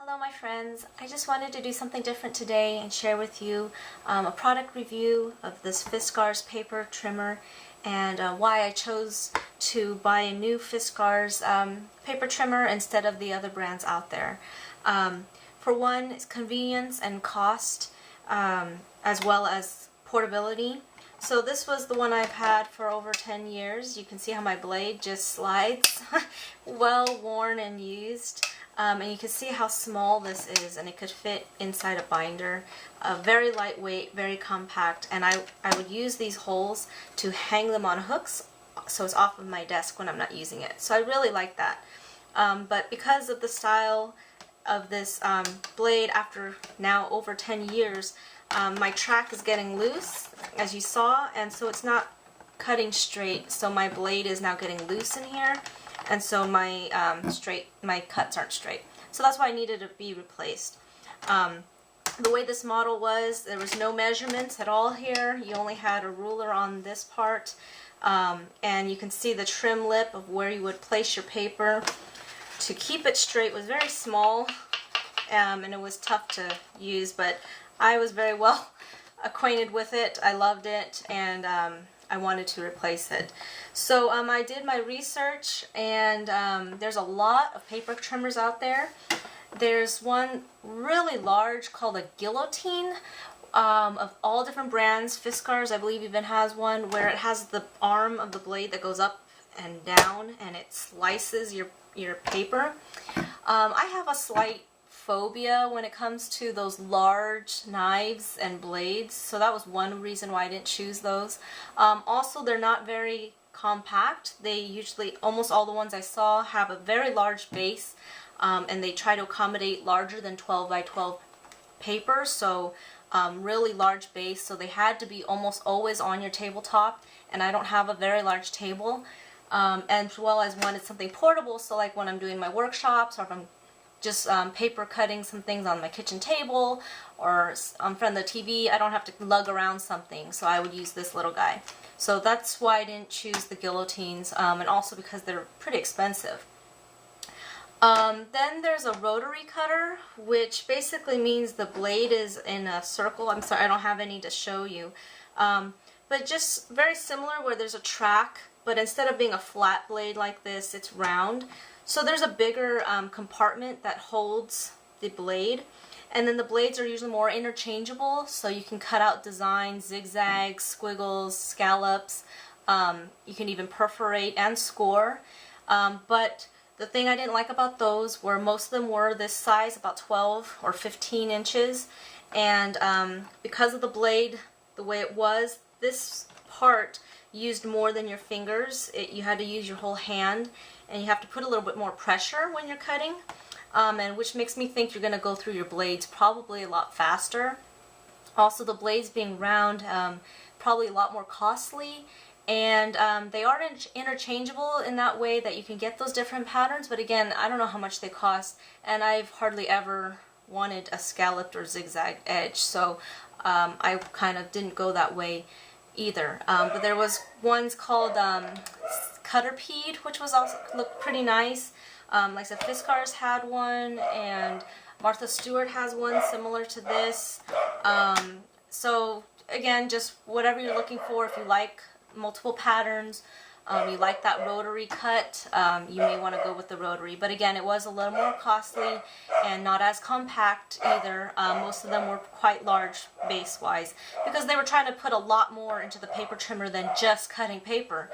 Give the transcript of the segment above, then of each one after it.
Hello my friends, I just wanted to do something different today and share with you a product review of this Fiskars paper trimmer and why I chose to buy a new Fiskars paper trimmer instead of the other brands out there. For one, it's convenience and cost as well as portability. So this was the one I've had for over 10 years. You can see how my blade just slides, well worn and used. And you can see how small this is, and it could fit inside a binder. Very lightweight, very compact, and I would use these holes to hang them on hooks so it's off of my desk when I'm not using it. So I really like that. But because of the style of this blade, after now over 10 years, my track is getting loose, as you saw, and so it's not cutting straight, so my blade is now getting loose in here. And so my cuts aren't straight. So that's why I needed to be replaced. The way this model was, there was no measurements at all here. You only had a ruler on this part. And you can see the trim lip of where you would place your paper. To keep it straight was very small, and it was tough to use, but I was very well acquainted with it. I loved it, and I wanted to replace it. So I did my research, and there's a lot of paper trimmers out there. There's one really large called a guillotine of all different brands. Fiskars, I believe, even has one where it has the arm of the blade that goes up and down, and it slices your paper. I have a slight phobia when it comes to those large knives and blades, so that was one reason why I didn't choose those. Also, they're not very compact. They usually, almost all the ones I saw, have a very large base, and they try to accommodate larger than 12 by 12 paper, so really large base, so they had to be almost always on your tabletop, and I don't have a very large table, and as well as wanted something portable, so like when I'm doing my workshops, or if I'm just paper cutting some things on my kitchen table or in front of the TV, I don't have to lug around something, so I would use this little guy. So that's why I didn't choose the guillotines, and also because they're pretty expensive. Then there's a rotary cutter, which basically means the blade is in a circle. I'm sorry, I don't have any to show you. But just very similar, where there's a track, but instead of being a flat blade like this, it's round. So there's a bigger compartment that holds the blade, and then the blades are usually more interchangeable, so you can cut out designs, zigzags, squiggles, scallops. You can even perforate and score. But the thing I didn't like about those were most of them were this size, about 12 or 15 inches, and because of the blade, the way it was, this part used more than your fingers. You had to use your whole hand, and you have to put a little bit more pressure when you're cutting, and which makes me think you're going to go through your blades probably a lot faster. Also, the blades being round, probably a lot more costly, and they are interchangeable in that way that you can get those different patterns, but again, I don't know how much they cost, and I've hardly ever wanted a scalloped or zigzag edge, so I kind of didn't go that way either. But there was ones called Cutterpeed, which was also looked pretty nice. Like I said, Fiskars had one, and Martha Stewart has one similar to this. So again, just whatever you're looking for. If you like multiple patterns, you like that rotary cut, you may want to go with the rotary. But again, it was a little more costly and not as compact either. Most of them were quite large base-wise because they were trying to put a lot more into the paper trimmer than just cutting paper.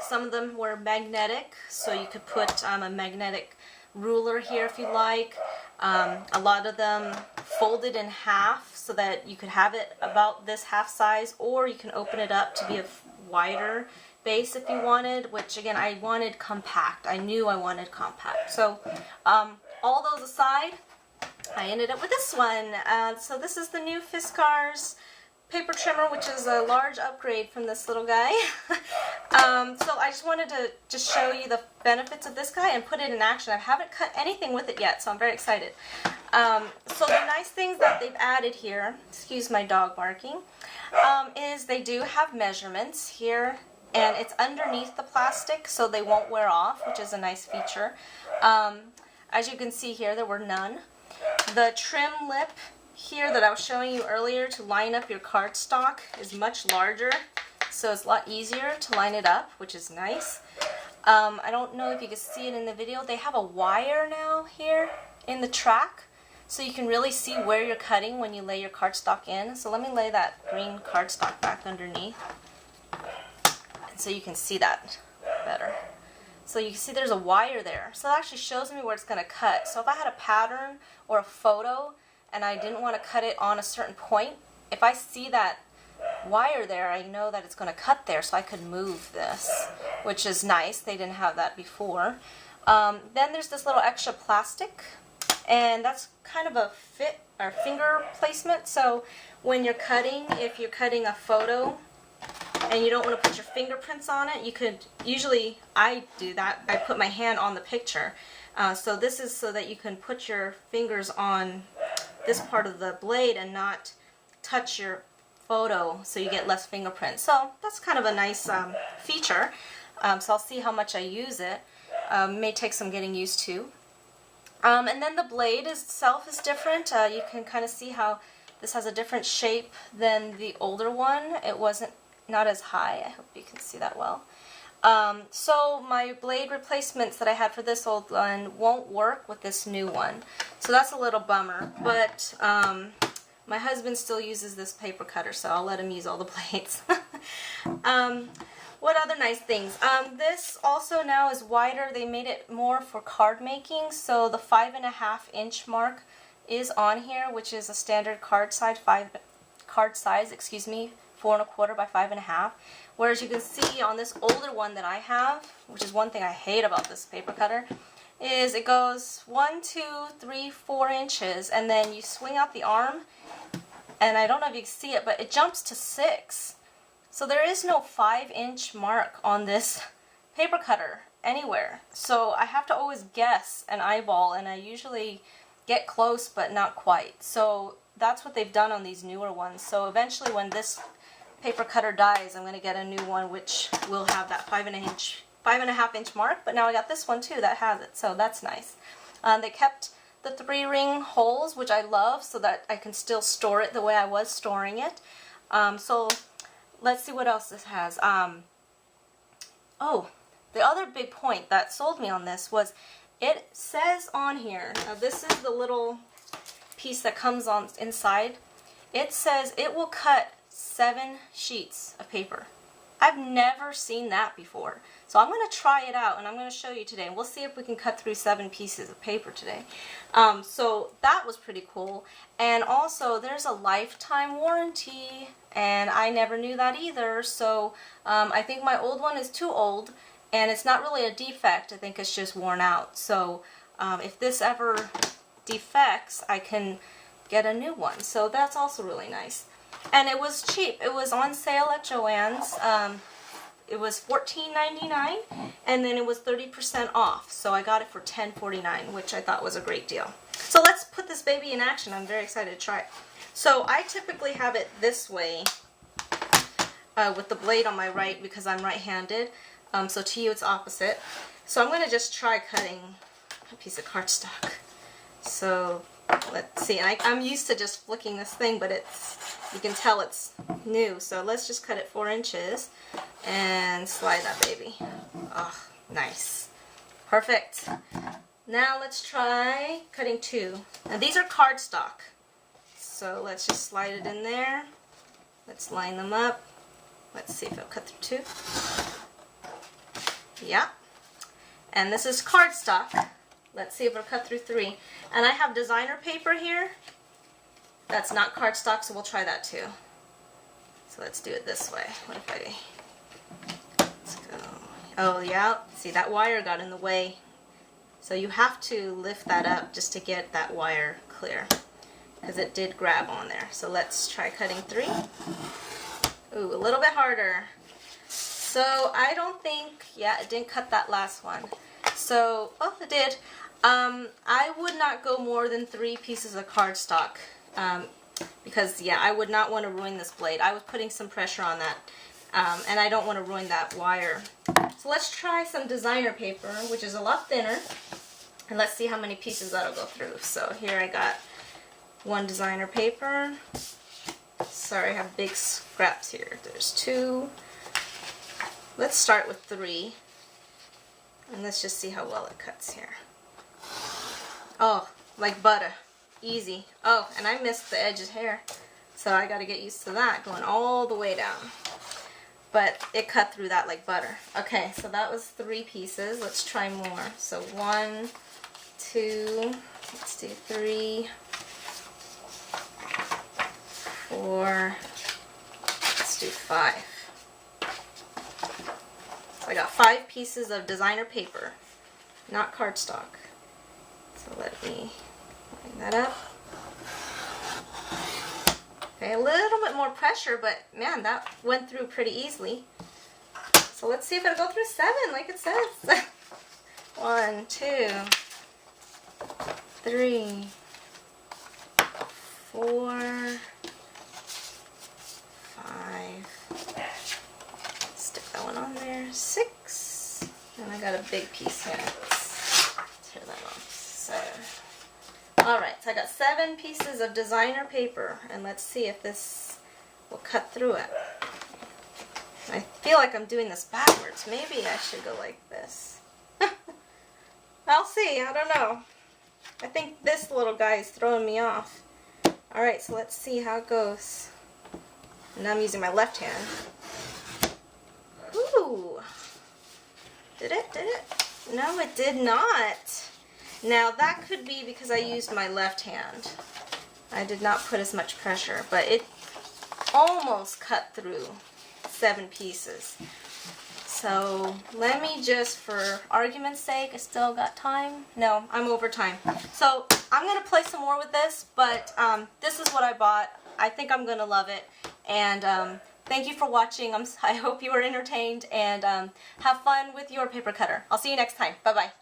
Some of them were magnetic, so you could put a magnetic ruler here if you like. A lot of them folded in half so that you could have it about this half size, or you can open it up to be a wider base if you wanted, which again, I wanted compact. I knew I wanted compact. So all those aside, I ended up with this one. So this is the new Fiskars paper trimmer, which is a large upgrade from this little guy. So I just wanted to just show you the benefits of this guy and put it in action. I haven't cut anything with it yet, so I'm very excited. So the nice things that they've added here, excuse my dog barking, is they do have measurements here, and it's underneath the plastic so they won't wear off, which is a nice feature. As you can see here, there were none. The trim lip here that I was showing you earlier to line up your cardstock is much larger, so it's a lot easier to line it up, which is nice. I don't know if you can see it in the video. They have a wire now here in the track, so you can really see where you're cutting when you lay your cardstock in. So let me lay that green cardstock back underneath, and so you can see that better. So you can see there's a wire there. So that actually shows me where it's going to cut. So if I had a pattern or a photo and I didn't want to cut it on a certain point, if I see that wire there, I know that it's going to cut there, so I could move this, which is nice. They didn't have that before. Then there's this little extra plastic, and that's kind of a fit or finger placement. So when you're cutting, if you're cutting a photo and you don't want to put your fingerprints on it, you could, usually I do that, I put my hand on the picture. So this is so that you can put your fingers on this part of the blade and not touch your photo, so you get less fingerprints. So that's kind of a nice feature. So I'll see how much I use it. May take some getting used to. And then the blade itself is different. You can kind of see how this has a different shape than the older one. It wasn't not as high. I hope you can see that well. So my blade replacements that I had for this old one won't work with this new one. So that's a little bummer. But my husband still uses this paper cutter, so I'll let him use all the blades. What other nice things? This also now is wider. They made it more for card making, so the 5.5 inch mark is on here, which is a standard card size, 4.25 by 5.5. Whereas you can see on this older one that I have, which is one thing I hate about this paper cutter, is it goes 1, 2, 3, 4 inches, and then you swing out the arm, and I don't know if you can see it, but it jumps to 6. So there is no 5-inch mark on this paper cutter anywhere. So I have to always guess and eyeball, and I usually get close but not quite. So that's what they've done on these newer ones. So eventually when this paper cutter dies, I'm going to get a new one which will have that 5.5 inch mark, but now I got this one too that has it, so that's nice. They kept the 3-ring holes, which I love, so that I can still store it the way I was storing it. So let's see what else this has. Oh, the other big point that sold me on this was it says on here, now this is the little piece that comes on inside, it says it will cut 7 sheets of paper. I've never seen that before. So I'm going to try it out and I'm going to show you today. And we'll see if we can cut through 7 pieces of paper today. So that was pretty cool. And also there's a lifetime warranty, and I never knew that either. So I think my old one is too old, and it's not really a defect. I think it's just worn out. So if this ever defects, I can get a new one. So that's also really nice. And it was cheap. It was on sale at Joann's. It was $14.99, and then it was 30% off. So I got it for $10.49, which I thought was a great deal. So let's put this baby in action. I'm very excited to try it. So I typically have it this way with the blade on my right because I'm right-handed. So to you it's opposite. So I'm going to just try cutting a piece of cardstock. So let's see. I'm used to just flicking this thing, but you can tell it's new. So let's just cut it 4 inches and slide that baby. Oh, nice. Perfect. Now let's try cutting 2. Now these are cardstock. So let's just slide it in there. Let's line them up. Let's see if it'll cut through 2. Yeah. And this is cardstock. Let's see if it'll cut through 3. And I have designer paper here. That's not cardstock, so we'll try that too. So let's do it this way. What if let's go. Oh yeah, see that wire got in the way. So you have to lift that up just to get that wire clear, because it did grab on there. So let's try cutting 3. Ooh, a little bit harder. So I don't think, yeah, it didn't cut that last one. So, oh, it did. I would not go more than 3 pieces of cardstock because, yeah, I would not want to ruin this blade. I was putting some pressure on that, and I don't want to ruin that wire. So let's try some designer paper, which is a lot thinner. And let's see how many pieces that'll go through. So here I got one designer paper. Sorry, I have big scraps here. There's 2. Let's start with 3. And let's just see how well it cuts here. Oh, like butter. Easy. Oh, and I missed the edges here. So I got to get used to that, going all the way down. But it cut through that like butter. Okay, so that was 3 pieces. Let's try more. So 1, 2, let's do 3, 4, let's do 5. So I got 5 pieces of designer paper, not cardstock. So let me line that up. Okay, a little bit more pressure, but man, that went through pretty easily. So let's see if it'll go through 7 like it says. 1, 2, 3, 4, 5. Stick that one on there. 6. And I got a big piece here. Let's tear that off. 7. Alright, so I got 7 pieces of designer paper, and let's see if this will cut through it. I feel like I'm doing this backwards. Maybe I should go like this. I'll see. I don't know. I think this little guy is throwing me off. Alright, so let's see how it goes. And I'm using my left hand. Ooh. Did it? Did it? No, it did not. Now that could be because I used my left hand. I did not put as much pressure, but it almost cut through 7 pieces. So let me just, for argument's sake, I still got time. No, I'm over time. So I'm going to play some more with this, but this is what I bought. I think I'm going to love it. And thank you for watching. I hope you were entertained, and have fun with your paper cutter. I'll see you next time. Bye-bye.